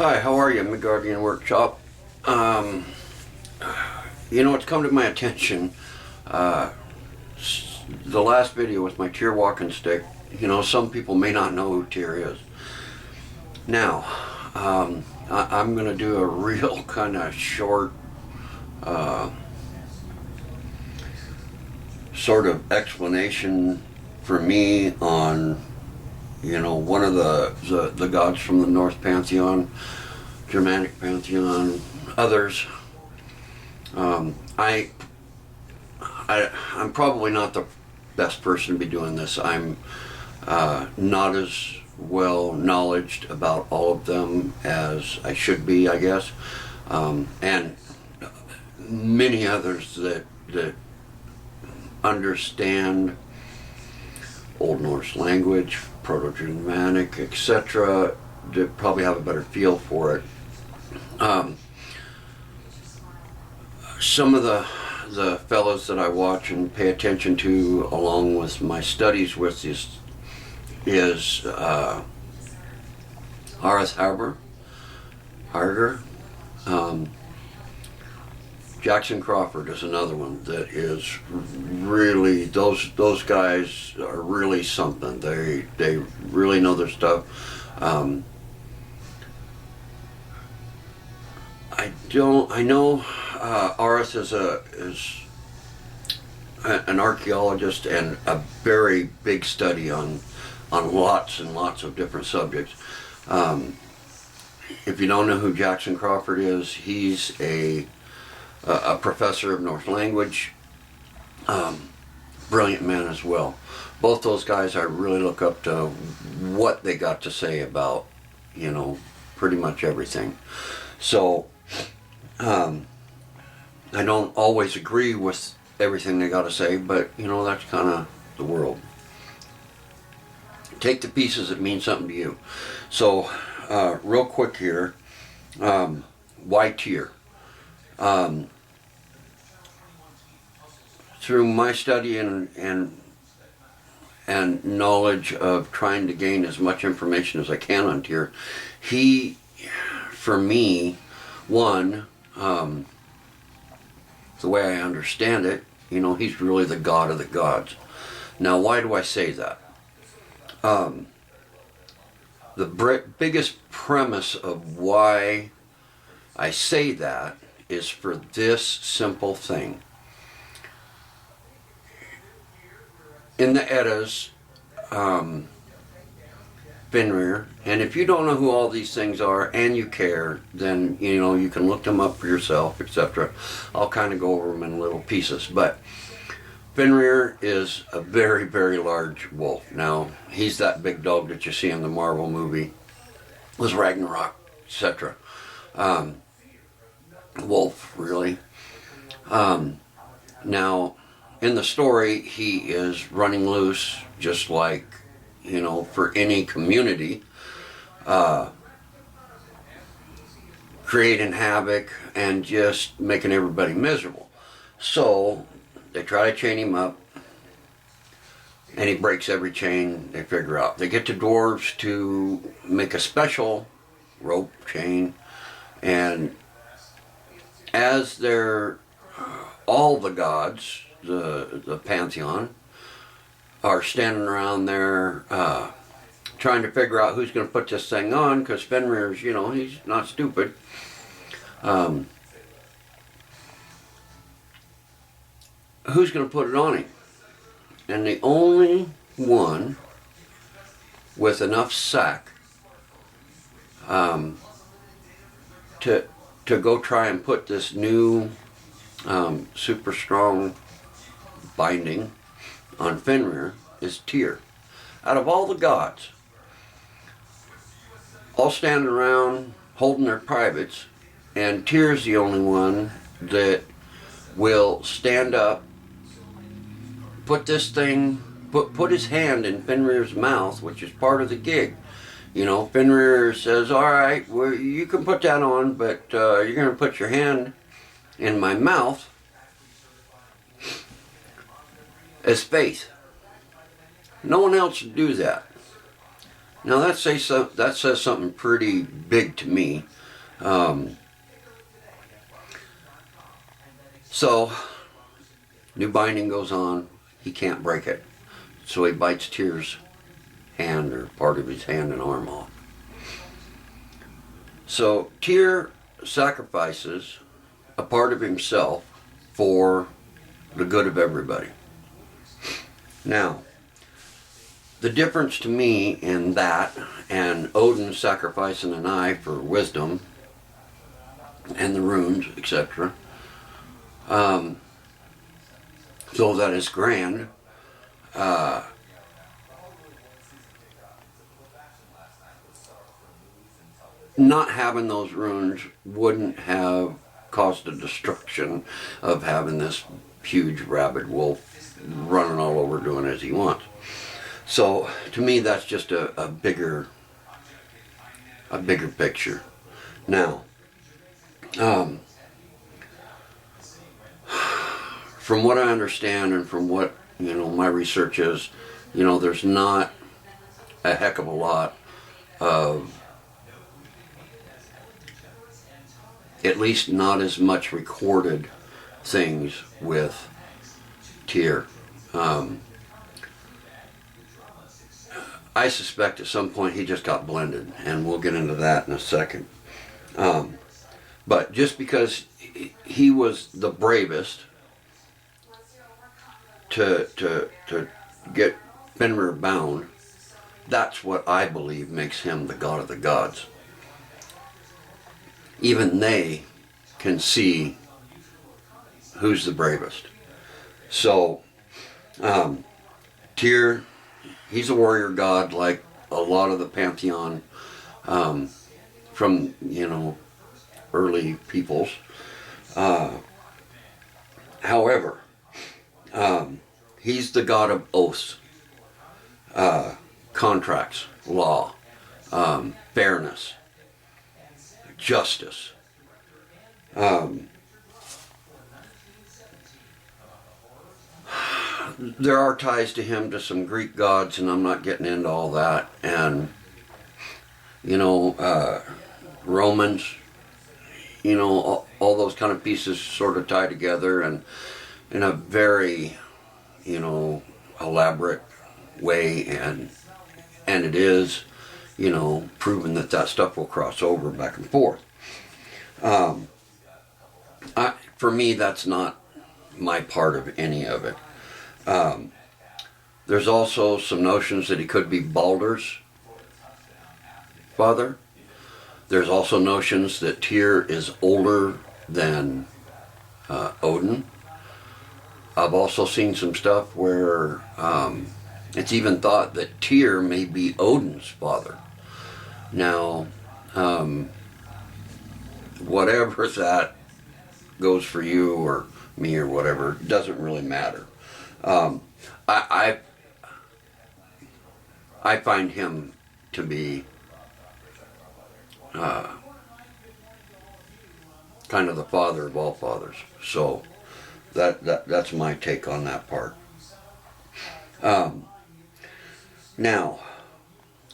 Hi, how are you? Midgardian Workshop. It's come to my attention, the last video with my Tyr walking stick. Some people may not know who Tyr is. Now, I'm going to do a real kind of short, sort of explanation for me on one of the gods from the Norse pantheon, Germanic pantheon, others. I'm probably not the best person to be doing this. I'm not as well knowledgeable about all of them as I should be, I guess, and many others that understand Old Norse language, Proto-Germanic, etc., to probably have a better feel for it. Some of the fellows that I watch and pay attention to, along with my studies with, is Horace Harber, Jackson Crawford is another one that is really, those guys are really something. They really know their stuff. I know Horace is an archaeologist and a very big study on lots and lots of different subjects. If you don't know who Jackson Crawford is, he's a professor of Norse language, brilliant man as well. Both those guys I really look up to what they got to say about, pretty much everything. So, I don't always agree with everything they got to say, but, that's kind of the world. Take the pieces that mean something to you. So, real quick here, why Tyr? Through my study and knowledge of trying to gain as much information as I can on Tyr, he, for me, one, the way I understand it, he's really the god of the gods. Now, why do I say that? The biggest premise of why I say that is for this simple thing. In the Eddas, Fenrir, and if you don't know who all these things are and you care, then you can look them up for yourself, etc. I'll kind of go over them in little pieces, but Fenrir is a very, very large wolf. Now, he's that big dog that you see in the Marvel movie, was Ragnarok, etc. Wolf, really. Now, in the story, he is running loose, just like, for any community, creating havoc and just making everybody miserable. So, they try to chain him up, and he breaks every chain they figure out. They get the dwarves to make a special rope chain, and as they're all the gods, the pantheon, are standing around there trying to figure out who's going to put this thing on, because Fenrir's, he's not stupid. Who's going to put it on him? And the only one with enough sack to go try and put this new super strong binding on Fenrir is Tyr. Out of all the gods, all standing around holding their privates, and Tyr's the only one that will stand up, put this thing, put his hand in Fenrir's mouth, which is part of the gig. Fenrir says, all right, well, you can put that on, but you're going to put your hand in my mouth as faith. No one else would do that. Now that says something pretty big to me. So new binding goes on. He can't break it, so he bites Tyr's hand, or part of his hand and arm off. So Tyr sacrifices a part of himself for the good of everybody. Now, the difference to me in that and Odin sacrificing an eye for wisdom and the runes, etc., so that is grand. Not having those runes wouldn't have caused the destruction of having this huge rabid wolf running all over doing as he wants. So to me, that's just a bigger picture. Now, from what I understand and from what my research is, there's not a heck of a lot of, at least not as much recorded things with Tyr. I suspect at some point he just got blended, and we'll get into that in a second. But just because he was the bravest to get Fenrir bound, that's what I believe makes him the god of the gods. Even they can see who's the bravest. So, Tyr, he's a warrior god like a lot of the pantheon from, early peoples. However, he's the god of oaths, contracts, law, fairness, justice. There are ties to him to some Greek gods, and I'm not getting into all that. And, Romans, all those kind of pieces sort of tie together and in a very, elaborate way. And it is, proven that stuff will cross over back and forth. For me, that's not my part of any of it. There's also some notions that he could be Baldur's father. There's also notions that Tyr is older than Odin. I've also seen some stuff where it's even thought that Tyr may be Odin's father. Now, whatever that goes for you or me or whatever, doesn't really matter. I find him to be kind of the father of all fathers. So that's my take on that part. Now,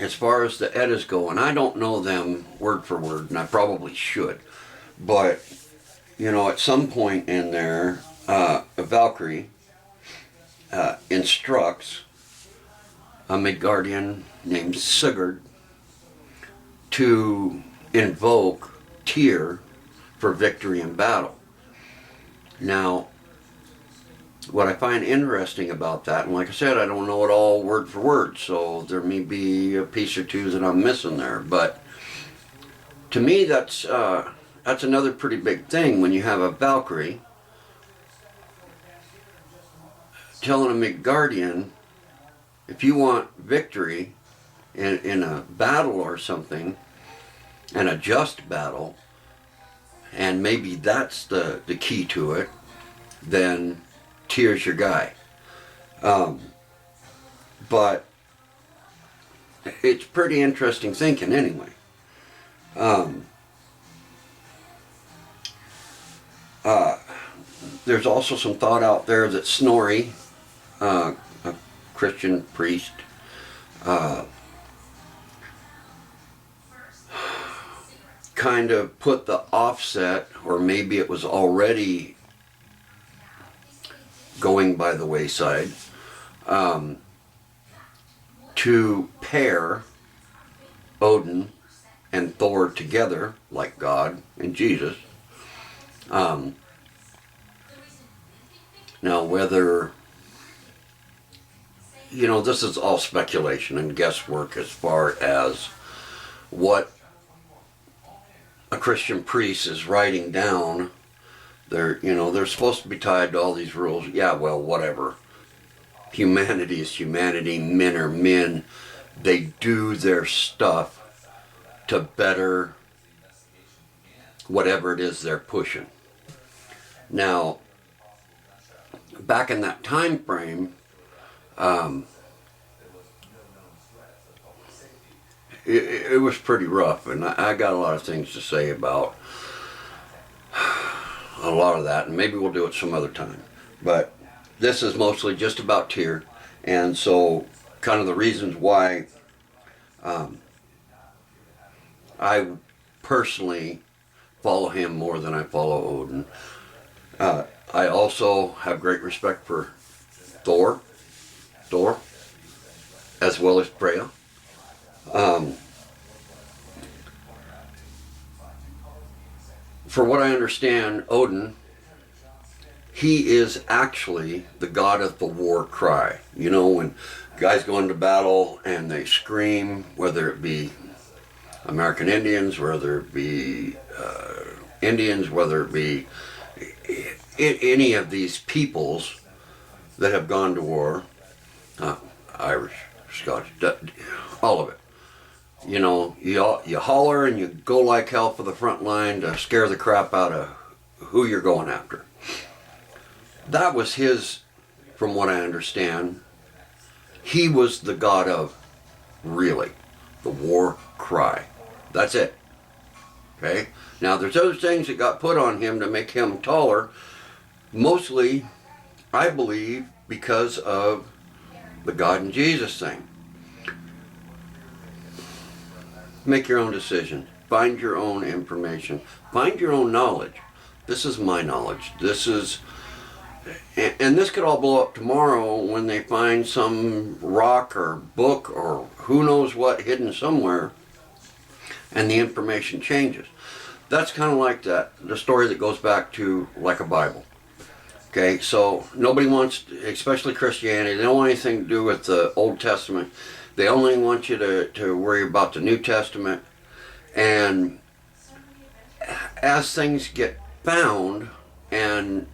as far as the Eddas go, and I don't know them word for word, and I probably should, but at some point in there, Valkyrie instructs a Midgardian named Sigurd to invoke Tyr for victory in battle. Now, what I find interesting about that, and like I said, I don't know it all word for word, so there may be a piece or two that I'm missing there, but to me that's another pretty big thing when you have a Valkyrie telling a Midgardian, if you want victory in a battle or something, and a just battle, and maybe that's the key to it, then Tyr's your guy. But it's pretty interesting thinking anyway. There's also some thought out there that Snorri, a Christian priest, kind of put the offset, or maybe it was already going by the wayside, to pair Odin and Thor together, like God and Jesus. Now, whether, this is all speculation and guesswork as far as what a Christian priest is writing down. They're supposed to be tied to all these rules. Yeah, well, whatever. Humanity is humanity. Men are men. They do their stuff to better whatever it is they're pushing. Now, back in that time frame, it was pretty rough, and I got a lot of things to say about a lot of that, and maybe we'll do it some other time. But this is mostly just about Tyr, and so kind of the reasons why I personally follow him more than I follow Odin. I also have great respect for Thor, as well as Freya. For what I understand, Odin, he is actually the god of the war cry. When guys go into battle and they scream, whether it be American Indians, whether it be Indians, whether it be any of these peoples that have gone to war, Irish, Scottish, all of it. You holler and you go like hell for the front line to scare the crap out of who you're going after. That was his, from what I understand, he was the god of, really, the war cry. That's it. Okay? Now there's other things that got put on him to make him taller, mostly, I believe, because of the God and Jesus thing. Make your own decision. Find your own information. Find your own knowledge. This is my knowledge. And this could all blow up tomorrow when they find some rock or book or who knows what hidden somewhere and the information changes. That's kind of like the story that goes back to like a Bible. Okay, so nobody wants, especially Christianity, they don't want anything to do with the Old Testament. They only want you to worry about the New Testament. And as things get found and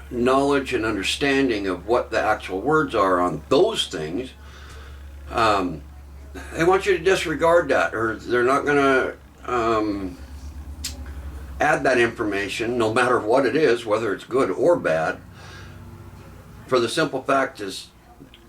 knowledge and understanding of what the actual words are on those things, they want you to disregard that, or they're not going to add that information, no matter what it is, whether it's good or bad, for the simple fact is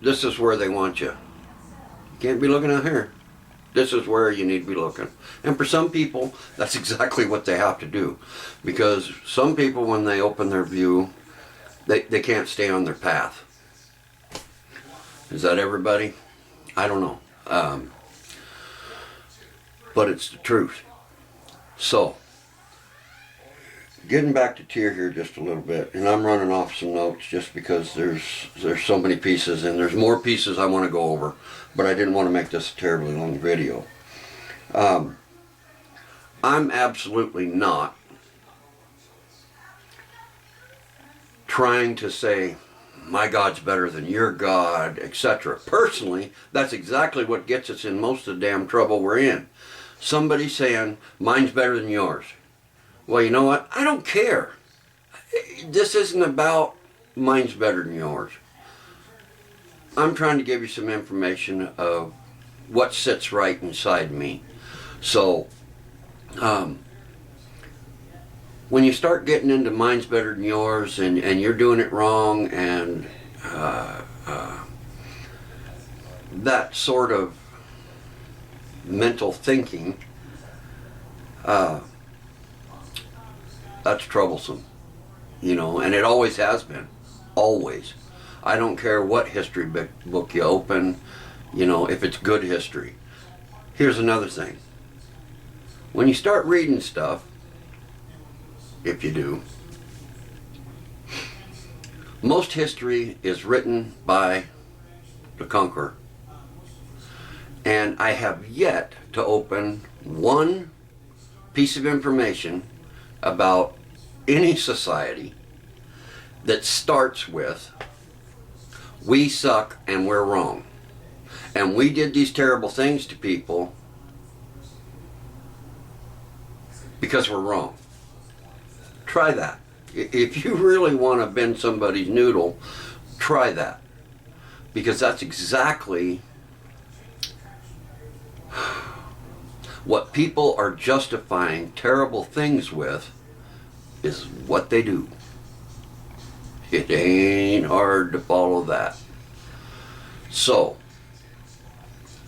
this is where they want you. You can't be looking out here. This is where you need to be looking. And for some people, that's exactly what they have to do. Because some people, when they open their view, they can't stay on their path. Is that everybody? I don't know. But it's the truth. So, getting back to Tyr here just a little bit, and I'm running off some notes just because there's so many pieces, and there's more pieces I want to go over, but I didn't want to make this a terribly long video. I'm absolutely not trying to say my God's better than your God, etc. Personally, that's exactly what gets us in most of the damn trouble we're in. Somebody saying mine's better than yours. Well, you know what? I don't care. This isn't about mine's better than yours. I'm trying to give you some information of what sits right inside me. So, when you start getting into mine's better than yours and you're doing it wrong and that sort of mental thinking, that's troublesome, and it always has been. Always. I don't care what history book you open, if it's good history. Here's another thing. when you start reading stuff, if you do, most history is written by the conqueror. And I have yet to open one piece of information about any society that starts with, we suck and we're wrong. And we did these terrible things to people because we're wrong. Try that. If you really want to bend somebody's noodle, try that. Because that's exactly what people are justifying terrible things with, is what they do. It ain't hard to follow that. So,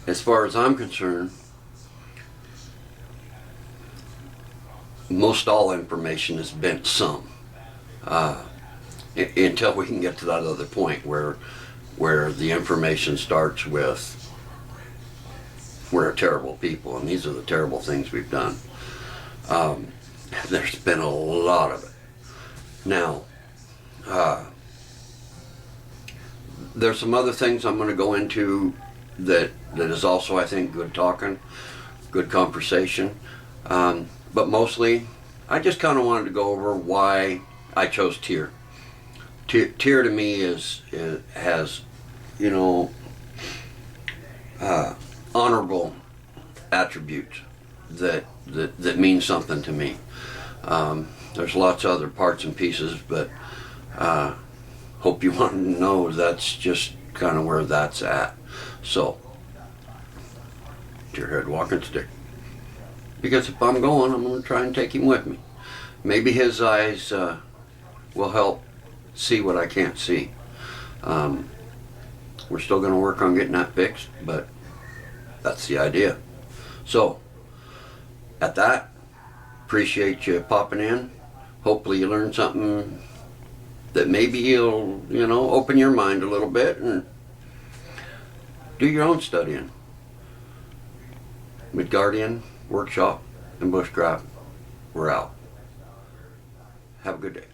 as far as I'm concerned, most all information is bent some. Until we can get to that other point where the information starts with, we're a terrible people and these are the terrible things we've done. There's been a lot of it. Now, there's some other things I'm going to go into that is also, I think, good talking, good conversation. But mostly, I just kind of wanted to go over why I chose Tyr. Tyr to me has, you know, honorable attributes that mean something to me. There's lots of other parts and pieces, but hope you want to know that's just kind of where that's at. So, Tyrhead walking stick. Because if I'm going, I'm going to try and take him with me. Maybe his eyes will help see what I can't see. We're still going to work on getting that fixed, but that's the idea. So, at that, appreciate you popping in. Hopefully you learned something that maybe you'll, you know, open your mind a little bit and do your own studying. Midgardian Workshop and Bushcraft, we're out. Have a good day.